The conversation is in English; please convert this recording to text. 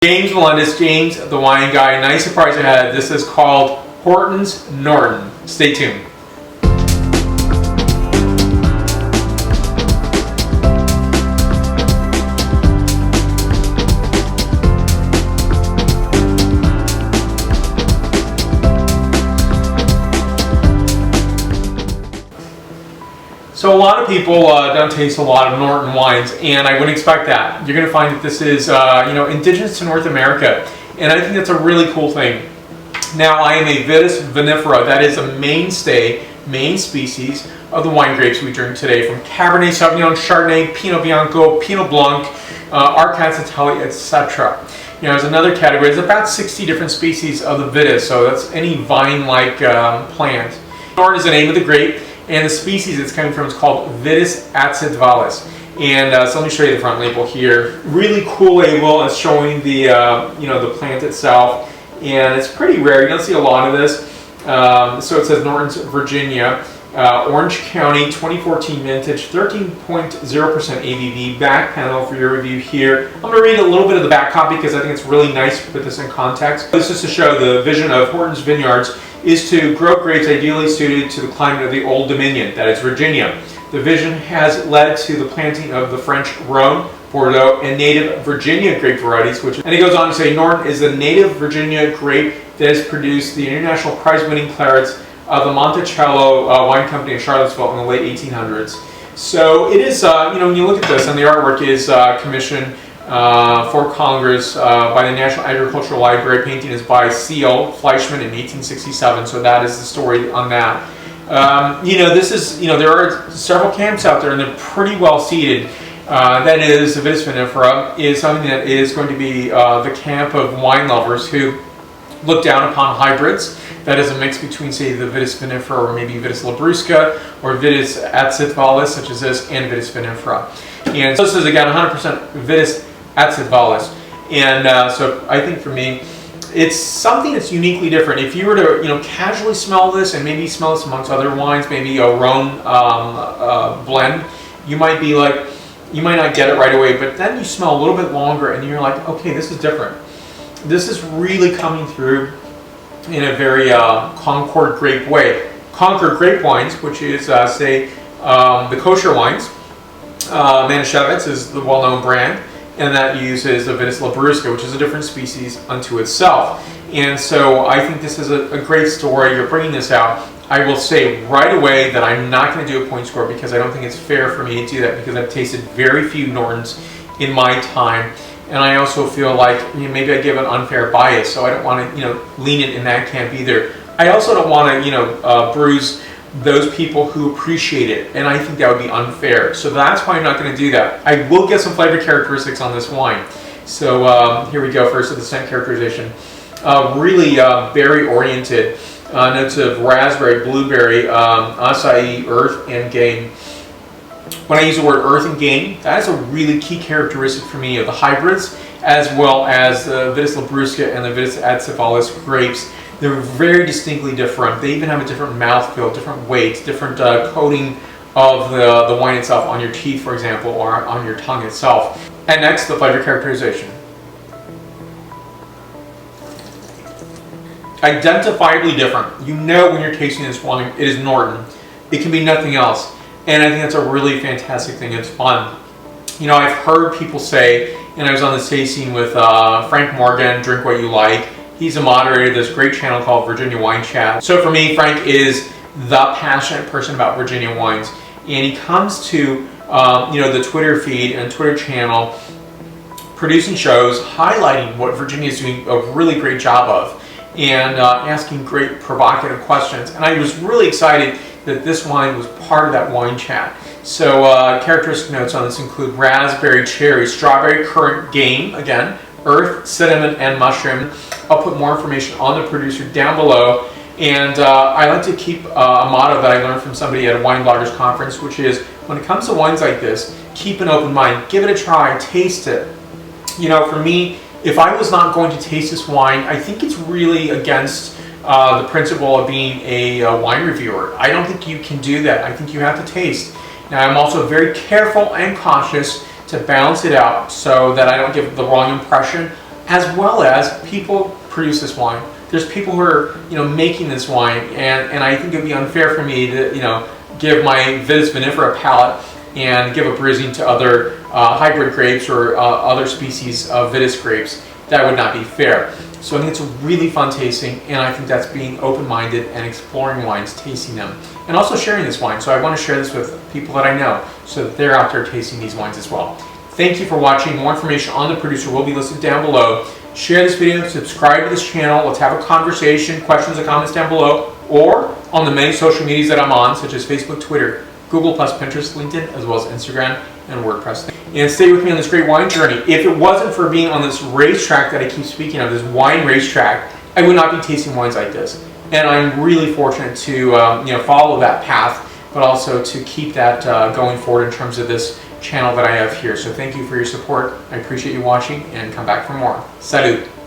James Melendez, James the Wine Guy. Nice surprise ahead. This is called Horton's Norton. Stay tuned. So a lot of people don't taste a lot of Norton wines, and I wouldn't expect that. You're going to find that this is indigenous to North America, and I think that's a really cool thing. Now, I am a Vitis vinifera. That is a main species of the wine grapes we drink today, from Cabernet Sauvignon, Chardonnay, Pinot Bianco, Pinot Blanc, Arcatz, etc. There's another category. There's about 60 different species of the Vitis, so that's any vine-like plant. Norton is the name of the grape. And the species it's coming from is called Vitis acetvalis. And so let me show you the front label here. Really cool label. It's showing the the plant itself, and it's pretty rare. You don't see a lot of this. So it says Norton's Virginia, Orange County, 2014 vintage, 13.0% ABV. Back panel for your review here. I'm going to read a little bit of the back copy because I think it's really nice to put this in context. This is to show the vision of Horton's Vineyards is to grow grapes ideally suited to the climate of the Old Dominion, that is Virginia. The vision has led to the planting of the French Rhone, Bordeaux, and native Virginia grape varieties. And he goes on to say Norton is the native Virginia grape that has produced the international prize-winning clarets of the Monticello Wine Company in Charlottesville in the late 1800s. So it is, when you look at this, and the artwork is commissioned for Congress by the National Agricultural Library. Painting is by C.O. Fleischmann in 1867, so that is the story on that. This is, there are several camps out there, and they're pretty well seated. That is, the Vitis vinifera is something that is going to be the camp of wine lovers who look down upon hybrids. That is a mix between, say, the Vitis vinifera or maybe Vitis labrusca or Vitis acetvalis, such as this, and Vitis vinifera. And so this is, again, 100% Vitis acetvalis. And so I think for me, it's something that's uniquely different. If you were to, casually smell this and maybe smell this amongst other wines, maybe a Rhone blend, you might be like, you might not get it right away, but then you smell a little bit longer and you're like, okay, this is different. This is really coming through in a very Concord grape way. Concord grape wines, which is, say, the kosher wines. Manischewitz is the well-known brand, and that uses a Vitis labrusca, which is a different species unto itself. And so I think this is a great story. You're bringing this out. I will say right away that I'm not going to do a point score because I don't think it's fair for me to do that, because I've tasted very few Nortons in my time. And I also feel like maybe I give an unfair bias, so I don't want to lean it in that camp either. I also don't want to bruise those people who appreciate it, and I think that would be unfair. So that's why I'm not going to do that. I will get some flavor characteristics on this wine. So here we go. First, with the scent characterization, really berry oriented. Notes of raspberry, blueberry, acai, earth, and game. When I use the word earth and game, that is a really key characteristic for me of the hybrids, as well as the Vitis labrusca and the Vitis acetvalis grapes. They're very distinctly different. They even have a different mouthfeel, different weight, different coating of the wine itself on your teeth, for example, or on your tongue itself. And next, the flavor characterization. Identifiably different. You know when you're tasting this wine, it is Norton. It can be nothing else. And I think that's a really fantastic thing. It's fun. I've heard people say, and I was on this tasting with Frank Morgan, Drink What You Like. He's a moderator of this great channel called Virginia Wine Chat. So for me, Frank is the passionate person about Virginia wines. And he comes to the Twitter feed and Twitter channel producing shows highlighting what Virginia is doing a really great job of, and asking great provocative questions. And I was really excited that this wine was part of that wine chat. So characteristic notes on this include raspberry, cherry, strawberry, currant, game, again, earth, cinnamon, and mushroom. I'll put more information on the producer down below. And I like to keep a motto that I learned from somebody at a wine bloggers conference, which is, when it comes to wines like this, keep an open mind, give it a try, taste it. For me, if I was not going to taste this wine, I think it's really against the principle of being a wine reviewer. I don't think you can do that. I think you have to taste. Now, I'm also very careful and cautious to balance it out so that I don't give the wrong impression. as well as people produce this wine. There's people who are, making this wine, and I think it'd be unfair for me to, give my Vitis vinifera palate and give a bruising to other hybrid grapes or other species of Vitis grapes. That would not be fair. So I think it's a really fun tasting, and I think that's being open-minded and exploring wines, tasting them, and also sharing this wine. So I want to share this with people that I know so that they're out there tasting these wines as well. Thank you for watching. More information on the producer will be listed down below. Share this video, subscribe to this channel. Let's have a conversation, questions and comments down below, or on the many social medias that I'm on, such as Facebook, Twitter, Google+, Pinterest, LinkedIn, as well as Instagram and WordPress. And stay with me on this great wine journey. If it wasn't for being on this racetrack that I keep speaking of, this wine racetrack, I would not be tasting wines like this. And I'm really fortunate to follow that path, but also to keep that going forward in terms of this channel that I have here. So thank you for your support. I appreciate you watching, and come back for more. Salut!